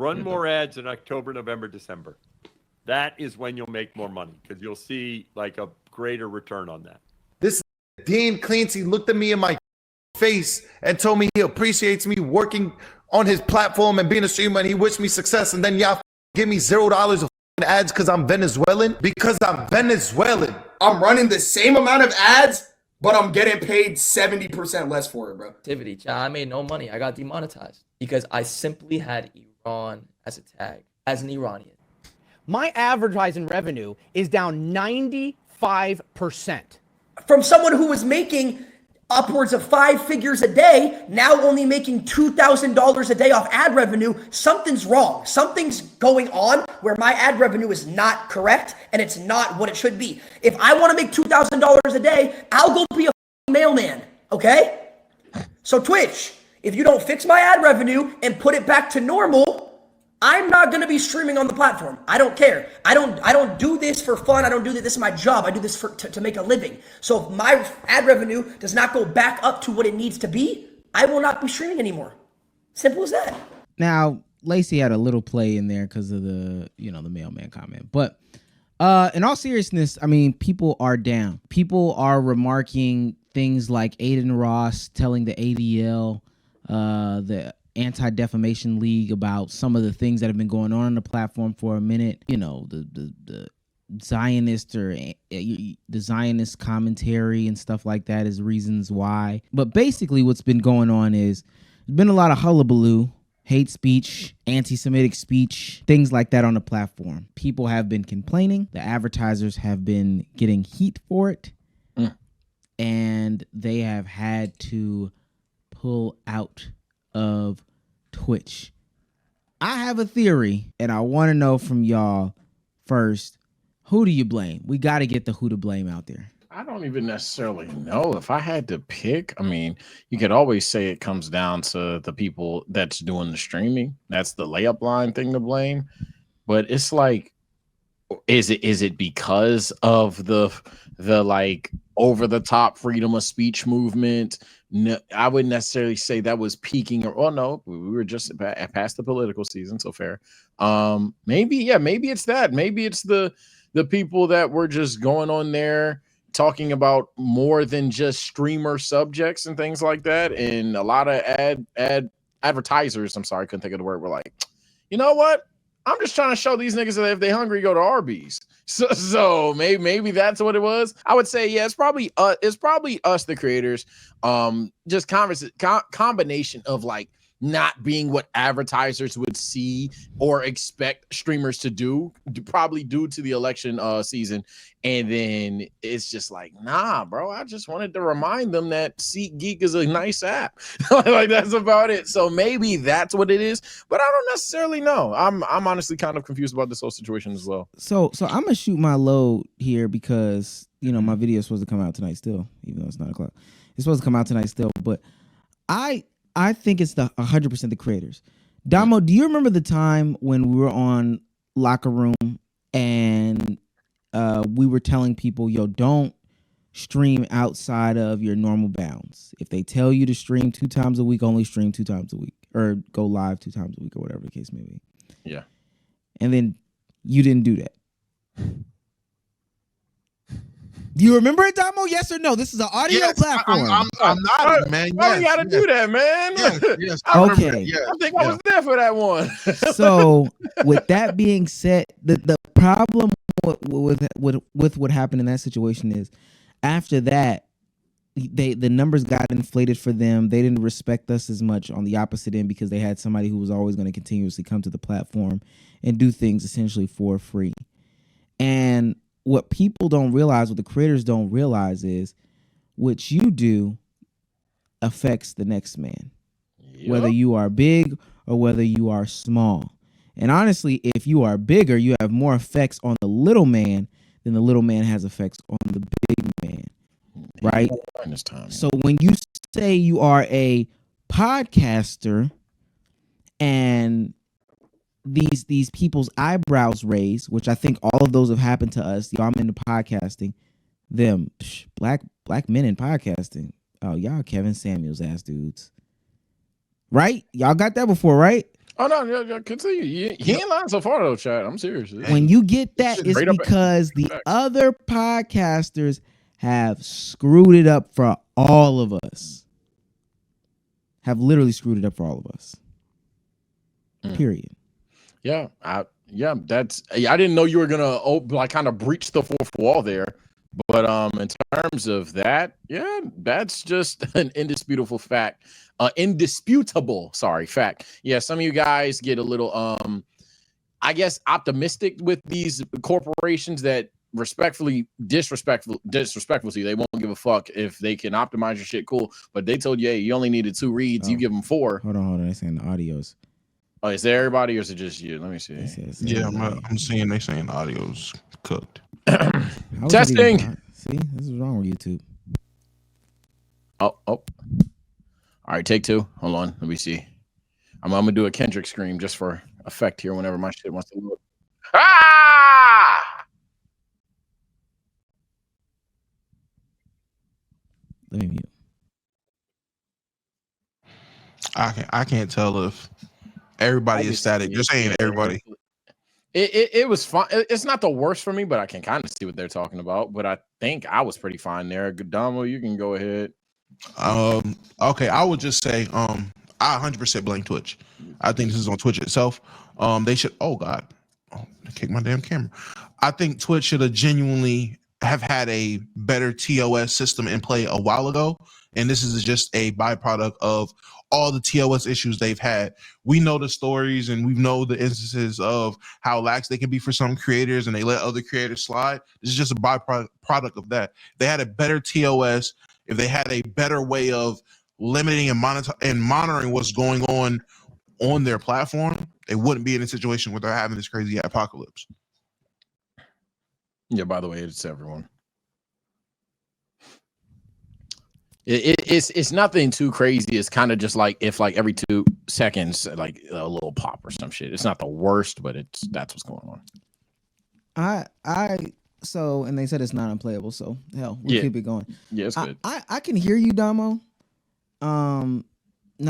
Run more ads in October, November, December. That is when you'll make more money because you'll see like a greater return on that. This Dean Clancy looked at me in my face and told me he appreciates me working on his platform and being a streamer, and he wished me success. And then y'all give me $0 of ads because I'm Venezuelan? Because I'm Venezuelan. I'm running the same amount of ads, but I'm getting paid 70% less for it, bro. I made no money. I got demonetized because I simply had Iran as a tag, as an Iranian. My advertising revenue is down 95%. From someone who was making upwards of 5 figures a day, now only making $2,000 a day off ad revenue, something's wrong. Something's going on where my ad revenue is not correct and it's not what it should be. If I want to make $2,000 a day, I'll go be a mailman, okay? So Twitch, if you don't fix my ad revenue and put it back to normal, I'm not going to be streaming on the platform. I don't care. I don't do this for fun. I don't do this. This is my job. I do this to make a living. So if my ad revenue does not go back up to what it needs to be, I will not be streaming anymore. Simple as that. Now, Lacey had a little play in there because of the mailman comment. But in all seriousness, I mean, people are down. People are remarking things like Aiden Ross telling the ADL, the Anti-Defamation League, about some of the things that have been going on the platform for a minute. You know, the Zionist or the Zionist commentary and stuff like that is reasons why. But basically what's been going on is there's been a lot of hullabaloo, hate speech, anti-Semitic speech, things like that on the platform. People have been complaining. The advertisers have been getting heat for it. And they have had to pull out of Twitch. I have a theory, and I want to know from y'all first, who do you blame? We got to get the who to blame out there. I don't even necessarily know. If I had to pick, I mean, you could always say it comes down to the people that's doing the streaming. That's the layup line thing to blame. But it's like, is it because of the like over the top freedom of speech movement? No, I wouldn't necessarily say that was peaking, or no, we were just past the political season, so fair. Maybe it's that. Maybe it's the people that were just going on there talking about more than just streamer subjects and things like that. And a lot of advertisers, I'm sorry, couldn't think of the word, were like, you know what? I'm just trying to show these niggas that if they hungry, go to Arby's. So maybe that's what it was. I would say, yeah, it's probably us, the creators. Just combination of like not being what advertisers would see or expect streamers to do, probably due to the election season. And then it's just like, nah, bro, I just wanted to remind them that SeatGeek is a nice app. Like, that's about it. So maybe that's what it is, but I don't necessarily know. I'm honestly kind of confused about this whole situation as well. So I'm gonna shoot my load here because, you know, my video is supposed to come out tonight still, even though it's 9 o'clock. It's supposed to come out tonight still, but I think it's the 100% the creators. Damo, do you remember the time when we were on Locker Room and we were telling people, yo, don't stream outside of your normal bounds. If they tell you to stream 2 times a week, only stream 2 times a week, or go live 2 times a week, or whatever the case may be. Yeah. And then you didn't do that. Do you remember it, Damo? Yes or no? This is an audio platform. I'm not, man. Why you gotta do that, man? Yes, okay. I think I was there for that one. So, with that being said, the problem with what happened in that situation is, after that, the numbers got inflated for them. They didn't respect us as much on the opposite end because they had somebody who was always going to continuously come to the platform and do things essentially for free. And what people don't realize, what the creators don't realize, is what you do affects the next man, whether you are big or whether you are small. And honestly, if you are bigger, you have more effects on the little man than the little man has effects on the big man, right? So when you say you are a podcaster and these people's eyebrows raise, which I think all of those have happened to us. Y'all, I'm into podcasting. Them black men in podcasting. Oh, y'all Kevin Samuels ass dudes. Right? Y'all got that before, right? Oh no, continue. He ain't lying so far though, Chad. I'm serious. When you get that, it's Straight up- because the other podcasters have screwed it up for all of us. Have literally screwed it up for all of us. Period. Yeah, that's. I didn't know you were gonna like kind of breach the fourth wall there, but in terms of that, yeah, that's just an indisputable fact. Fact. Yeah, some of you guys get a little I guess optimistic with these corporations that disrespectful to you. They won't give a fuck if they can optimize your shit. Cool, but they told you, hey, you only needed 2 reads. You give them 4. Hold on. They're saying the audios. Oh, is there everybody or is it just you? Let me see. Yeah, I'm seeing they saying the audio's cooked. Testing. See, this is wrong with YouTube. Oh. All right, take 2. Hold on. Let me see. I'm gonna do a Kendrick scream just for effect here whenever my shit wants to look. Ah! Let me mute. I can't tell if everybody is static. You're saying everybody. It was fine. It's not the worst for me, but I can kind of see what they're talking about. But I think I was pretty fine there. Godamo, you can go ahead. Okay, I would just say I 100% blame Twitch. I think this is on Twitch itself. They should. Oh God, they kicked my damn camera. I think Twitch should have genuinely have had a better TOS system in play a while ago, and this is just a byproduct of all the TOS issues they've had. We know the stories and we know the instances of how lax they can be for some creators and they let other creators slide. This is just a byproduct of that. They had a better TOS. If they had a better way of limiting and monitoring what's going on their platform, they wouldn't be in a situation where they're having this crazy apocalypse. Yeah, by the way, it's everyone. It's nothing too crazy. It's kind of just like if like every 2 seconds, like a little pop or some shit. It's not the worst, but that's what's going on. So and they said it's not unplayable, so hell, we'll keep it going. Yeah, it's good. I can hear you, Damo. Now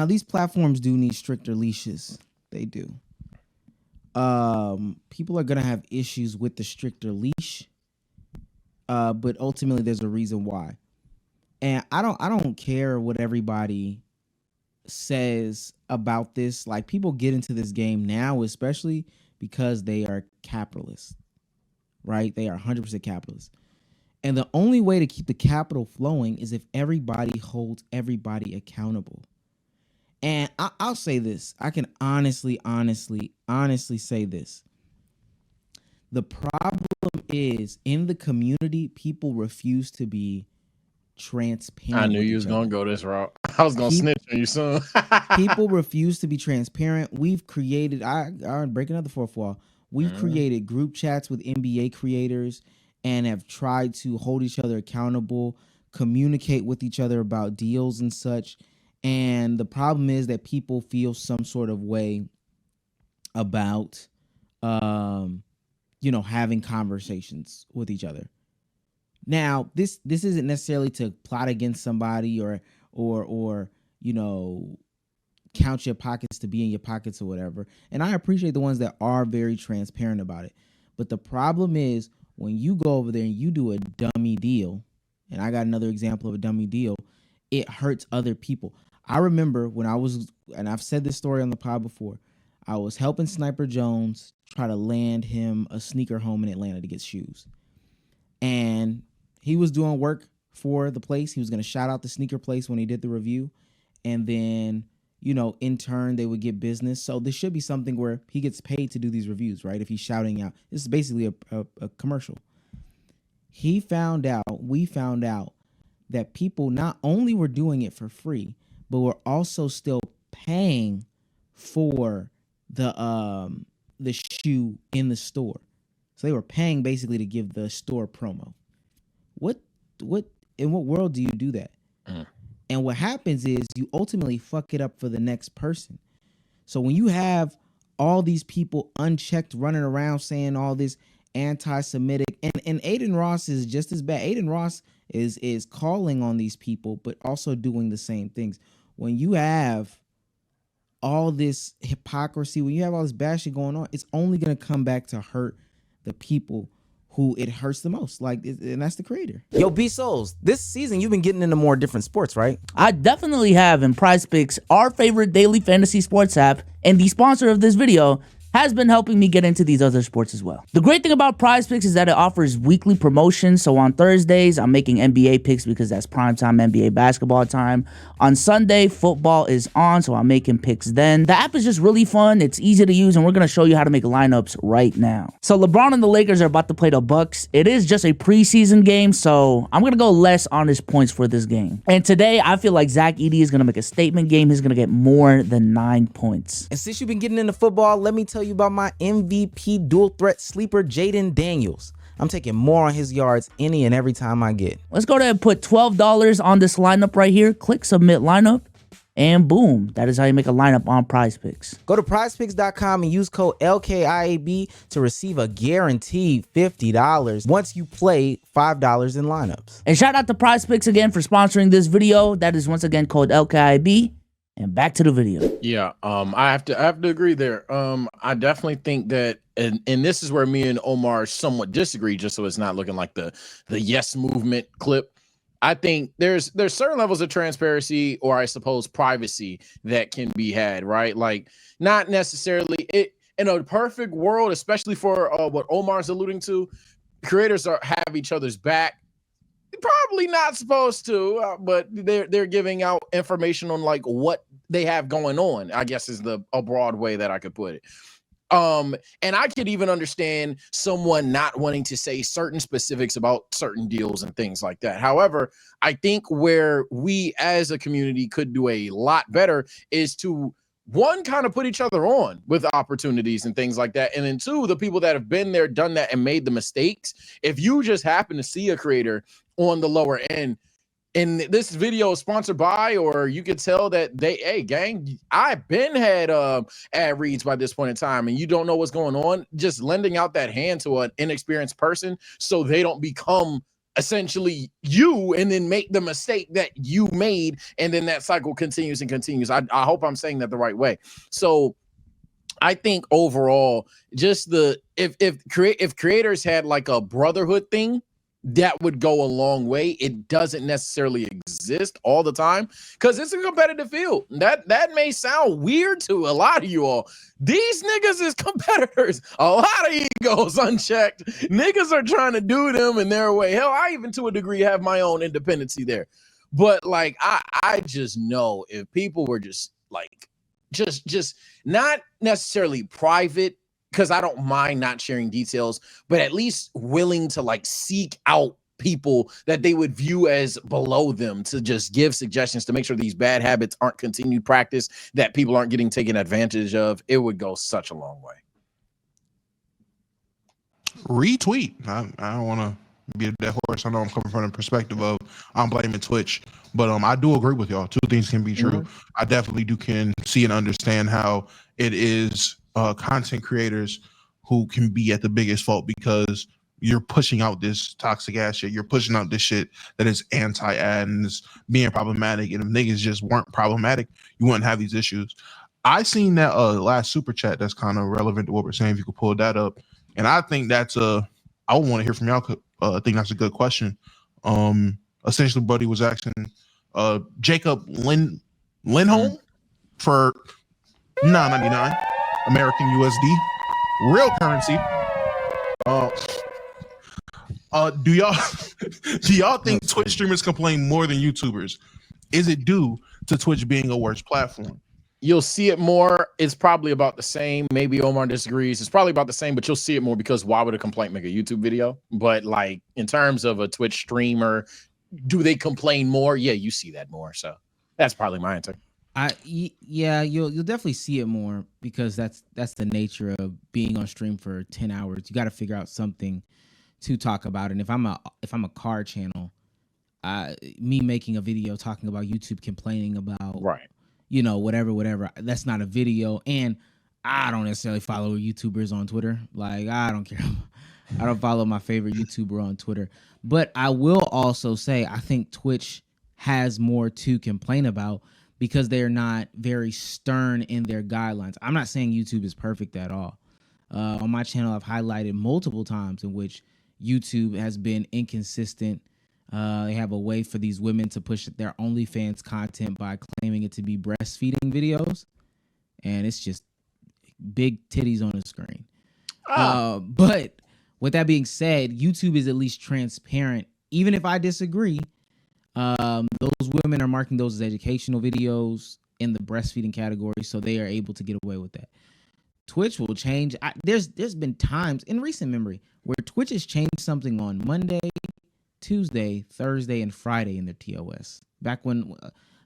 these platforms do need stricter leashes. They do. People are gonna have issues with the stricter leash. But ultimately there's a reason why. And I don't care what everybody says about this. Like, people get into this game now, especially because they are capitalists, right? They are 100% capitalists. And the only way to keep the capital flowing is if everybody holds everybody accountable. And I'll say this. I can honestly say this. The problem is in the community, people refuse to be transparent. I knew you was gonna go this route. I was gonna snitch on you soon. People refuse to be transparent. We've created, I'm breaking out the fourth wall. We've created group chats with NBA creators and have tried to hold each other accountable, communicate with each other about deals and such. And the problem is that people feel some sort of way about, having conversations with each other. Now, this isn't necessarily to plot against somebody or count your pockets to be in your pockets or whatever. And I appreciate the ones that are very transparent about it. But the problem is when you go over there and you do a dummy deal, and I got another example of a dummy deal, it hurts other people. I remember when and I've said this story on the pod before, I was helping Sniper Jones try to land him a sneaker home in Atlanta to get shoes. And he was doing work for the place. He was going to shout out the sneaker place when he did the review. And then, in turn, they would get business. So this should be something where he gets paid to do these reviews, right? If he's shouting out. This is basically a commercial. We found out that people not only were doing it for free, but were also still paying for the shoe in the store. So they were paying basically to give the store promo. What in what world do you do that? And what happens is you ultimately fuck it up for the next person. So when you have all these people unchecked running around saying all this anti-Semitic, and Aiden Ross is just as bad. Aiden Ross is calling on these people, but also doing the same things. When you have all this hypocrisy, when you have all this bad shit going on, it's only gonna come back to hurt the people who it hurts the most. And that's the creator. Yo, B Souls, this season you've been getting into more different sports, right? I definitely have, and PrizePicks, our favorite daily fantasy sports app, and the sponsor of this video, has been helping me get into these other sports as well. The great thing about PrizePicks is that it offers weekly promotions. So on Thursdays, I'm making NBA picks because that's primetime NBA basketball time. On Sunday, football is on, so I'm making picks then. The app is just really fun. It's easy to use, and we're gonna show you how to make lineups right now. So LeBron and the Lakers are about to play the Bucks. It is just a preseason game, so I'm gonna go less on his points for this game. And today, I feel like Zach Edey is gonna make a statement game. He's gonna get more than 9 points. And since you've been getting into football, let me tell you about my MVP dual threat sleeper, Jaden Daniels. I'm taking more on his yards any and every time I get. Let's go ahead and put $12 on this lineup right here. Click submit lineup, and boom, that is how you make a lineup on PrizePicks. Go to prizepicks.com and use code LKIAB to receive a guaranteed $50 once you play $5 in lineups. And shout out to PrizePicks again for sponsoring this video. That is once again code LKIB. And back to the video. Yeah, I have to agree there. I definitely think that, and this is where me and Omar somewhat disagree, just so it's not looking like the yes movement clip. I think there's certain levels of transparency, or I suppose privacy, that can be had, right? Like, not necessarily it in a perfect world, especially for what Omar's alluding to. Creators have each other's back. Probably not supposed to, but they're giving out information on like what they have going on, I guess is a broad way that I could put it. And I could even understand someone not wanting to say certain specifics about certain deals and things like that. However, I think where we as a community could do a lot better is to, one, kind of put each other on with opportunities and things like that. And then two, the people that have been there, done that, and made the mistakes. If you just happen to see a creator on the lower end, and this video is sponsored by, or you could tell that hey gang, I've been had ad reads by this point in time, and you don't know what's going on, just lending out that hand to an inexperienced person so they don't become essentially you and then make the mistake that you made, and then that cycle continues and continues. I hope I'm saying that the right way. So I think overall, just if creators had like a brotherhood thing, that would go a long way. It doesn't necessarily exist all the time because it's a competitive field. That may sound weird to a lot of you all. These niggas is competitors. A lot of egos unchecked. Niggas are trying to do them in their way. Hell, I even to a degree have my own independency there. But like, I just know if people were just like, just not necessarily private, because I don't mind not sharing details, but at least willing to like seek out people that they would view as below them to just give suggestions to make sure these bad habits aren't continued practice, that people aren't getting taken advantage of. It would go such a long way. Retweet. I don't want to be a dead horse. I know I'm coming from the perspective of I'm blaming Twitch, but I do agree with y'all. Two things can be true. I definitely can see and understand how it is content creators who can be at the biggest fault because you're pushing out this toxic ass shit. You're pushing out this shit that is anti-ad and is being problematic. And if niggas just weren't problematic, you wouldn't have these issues. I seen that last super chat that's kind of relevant to what we're saying. If you could pull that up, and I think that's I would want to hear from y'all. I think that's a good question. Essentially, Buddy was asking Jacob Lindholm for $9.99 American USD, real currency. Do y'all think Twitch streamers complain more than YouTubers? Is it due to Twitch being a worse platform? You'll see it more. It's probably about the same. Maybe Omar disagrees. It's probably about the same, but you'll see it more because why would a complaint make a YouTube video? But like in terms of a Twitch streamer, do they complain more? Yeah, you see that more. So that's probably my answer. Yeah, you'll definitely see it more because that's the nature of being on stream for 10 hours. You got to figure out something to talk about. And if I'm a car channel, me making a video talking about YouTube complaining about whatever, that's not a video. And I don't necessarily follow YouTubers on Twitter. Like, I don't care. I don't follow my favorite YouTuber on Twitter. But I will also say I think Twitch has more to complain about because they're not very stern in their guidelines. I'm not saying YouTube is perfect at all. On my channel, I've highlighted multiple times in which YouTube has been inconsistent. They have a way for these women to push their OnlyFans content by claiming it to be breastfeeding videos, and it's just big titties on the screen. But with that being said, YouTube is at least transparent. Even if I disagree, those women are marking those as educational videos in the breastfeeding category, so they are able to get away with that. Twitch will change. There's been times in recent memory where Twitch has changed something on Monday, Tuesday, Thursday, and Friday in their TOS. Back when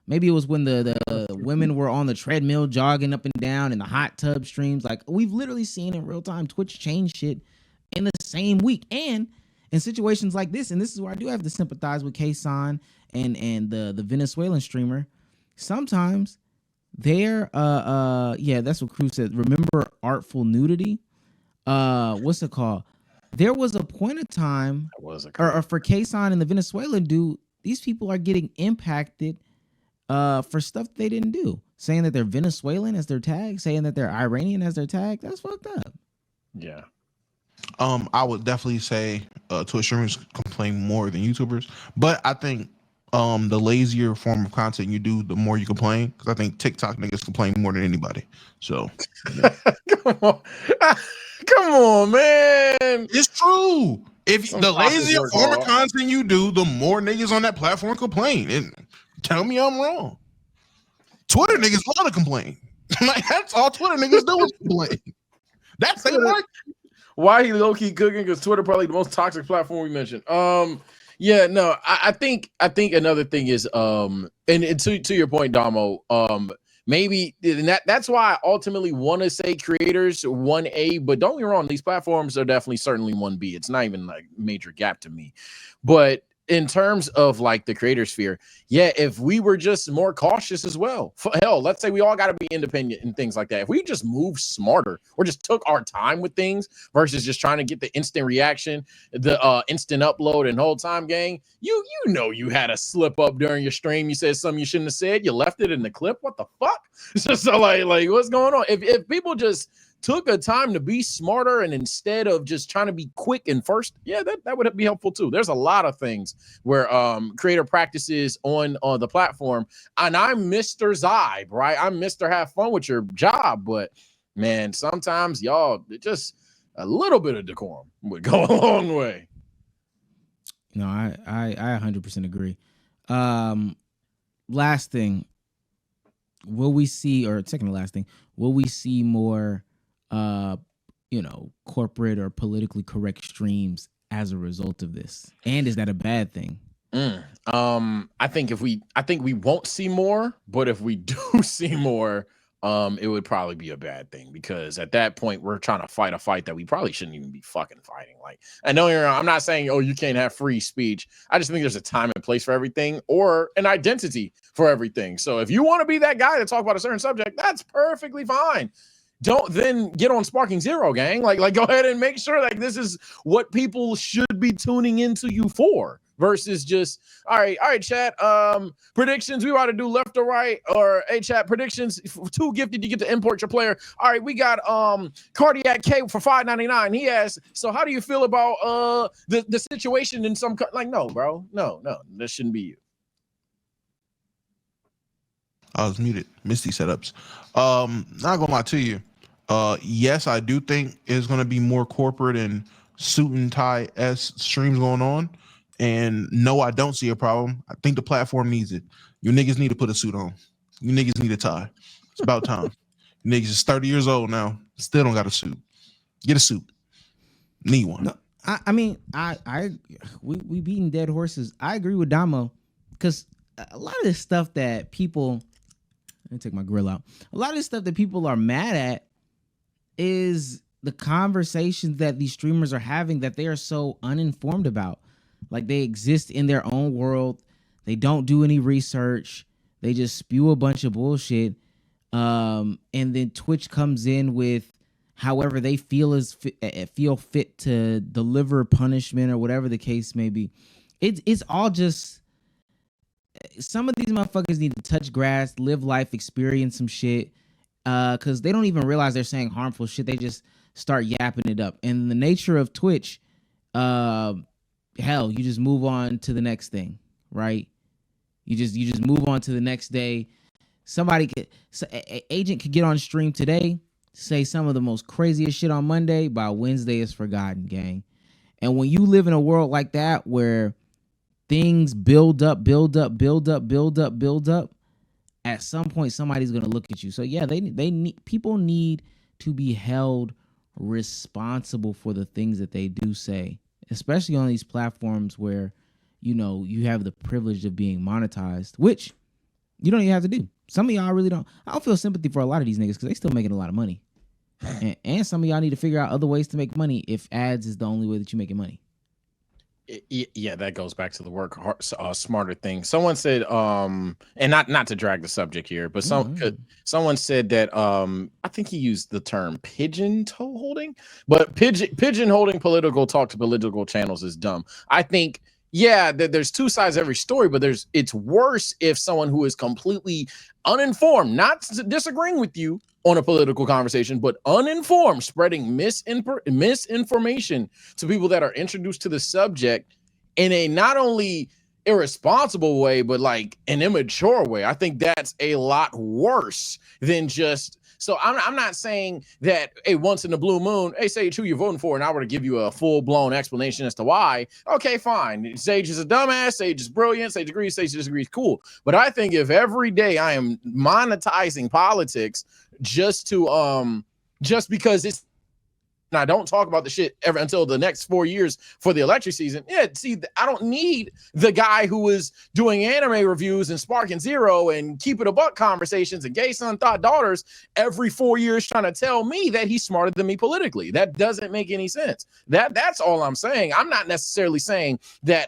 maybe it was when the women were on the treadmill jogging up and down in the hot tub streams. Like, we've literally seen in real time Twitch change shit in the same week. And in situations like this, and this is where I do have to sympathize with K-San and the Venezuelan streamer, sometimes they're that's what Cruz said. Remember artful nudity? What's it called? There was a point of time, or for K-San and the Venezuelan dude, these people are getting impacted for stuff they didn't do. Saying that they're Venezuelan as their tag, saying that they're Iranian as their tag. That's fucked up. Yeah. I would definitely say Twitch streamers complain more than YouTubers, but I think the lazier form of content you do, the more you complain. Because I think TikTok niggas complain more than anybody. So, yeah. Come on, man. It's true. If the lazier form of content you do, the more niggas on that platform complain. And tell me I'm wrong. Twitter niggas love to complain. Like, that's all Twitter niggas do is complain. That's their work. Why he low key cooking? Because Twitter probably the most toxic platform we mentioned. Yeah, no, I think another thing is and to your point, Damo, maybe that's why I ultimately want to say creators 1A, but don't get me wrong, these platforms are definitely certainly 1B. It's not even like major gap to me. But in terms of like the creator sphere, yeah, if we were just more cautious as well, hell, let's say we all got to be independent and things like that. If we just move smarter or just took our time with things versus just trying to get the instant reaction, the instant upload and whole time, gang, you know you had a slip up during your stream. You said something you shouldn't have said. You left it in the clip. What the fuck? So like what's going on? If people just took a time to be smarter and instead of just trying to be quick and first, yeah, that would be helpful too. There's a lot of things where creator practices on the platform, and I'm Mr. Zybe, right? I'm Mr. Have fun with your job, but man, sometimes y'all just a little bit of decorum would go a long way. No, I 100% agree. Last thing, will we see, or second to last thing, will we see more corporate or politically correct streams as a result of this? And is that a bad thing? I think we won't see more, but if we do see more, it would probably be a bad thing, because at that point we're trying to fight a fight that we probably shouldn't even be fucking fighting. Like, I know I'm not saying, oh, you can't have free speech. I just think there's a time and place for everything, or an identity for everything. So if you want to be that guy to talk about a certain subject, that's perfectly fine. Don't then get on Sparking Zero, gang. Like go ahead and make sure like this is what people should be tuning into you for, versus just all right, chat. Predictions, we want to do left or right, or hey chat, predictions, too gifted, you get to import your player. All right, we got Cardiac K for $5.99. He asked, so how do you feel about the situation in some like, no, bro, no, that shouldn't be you. I was muted. Misty setups. Not gonna lie to you. Yes, I do think it's gonna be more corporate and suit and tie streams going on. And no, I don't see a problem. I think the platform needs it. You niggas need to put a suit on. You niggas need a tie. It's about time. You niggas is 30 years old now. Still don't got a suit. Get a suit. Need one. No, I mean, we beating dead horses. I agree with Damo, because a lot of this stuff that people, let me take my grill out. A lot of this stuff that people are mad at is the conversations that these streamers are having that they are so uninformed about. Like, they exist in their own world. They don't do any research. They just spew a bunch of bullshit. And then Twitch comes in with however they feel fit to deliver punishment or whatever the case may be. It's all just some of these motherfuckers need to touch grass, live life, experience some shit, because they don't even realize they're saying harmful shit. They just start yapping it up. And the nature of Twitch, hell, you just move on to the next thing, right? You just move on to the next day. Agent could get on stream today, say some of the most craziest shit on Monday. By Wednesday, it's forgotten, gang. And when you live in a world like that where things build up, at some point somebody's gonna look at you. So yeah, people need to be held responsible for the things that they do say, especially on these platforms where you have the privilege of being monetized, which you don't even have to do. Some of y'all really don't. I don't feel sympathy for a lot of these niggas because they still making a lot of money. And some of y'all need to figure out other ways to make money if ads is the only way that you're making money. Yeah, that goes back to the work smarter thing. Someone said, and not to drag the subject here, but someone said that I think he used the term pigeon toe holding, but pigeon holding political talk to political channels is dumb. I think, yeah, there's two sides to every story, but it's worse if someone who is completely uninformed, not disagreeing with you on a political conversation, but uninformed, spreading misinformation to people that are introduced to the subject in a not only irresponsible way, but like an immature way. I think that's a lot worse than just. So I'm not saying that once in a blue moon, Sage, who you're voting for, and I were to give you a full-blown explanation as to why, okay, fine. Sage is a dumbass, Sage is brilliant, Sage agrees, Sage disagrees, cool. But I think if every day I am monetizing politics just because it's, and I don't talk about the shit ever until the next 4 years for the election season. Yeah, see, I don't need the guy who is doing anime reviews and Sparking Zero and Keep It a Buck conversations and Gay Son Thought Daughters every 4 years trying to tell me that he's smarter than me politically. That doesn't make any sense. That's all I'm saying. I'm not necessarily saying that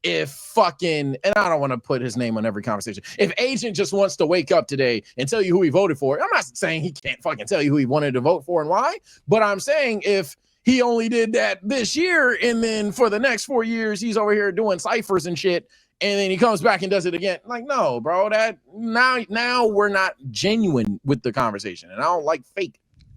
if fucking, and I don't want to put his name on every conversation. If Agent just wants to wake up today and tell you who he voted for, I'm not saying he can't fucking tell you who he wanted to vote for and why, but I'm saying if he only did that this year and then for the next 4 years he's over here doing ciphers and shit, and then he comes back and does it again, like, no, bro, that now we're not genuine with the conversation, and I don't like fake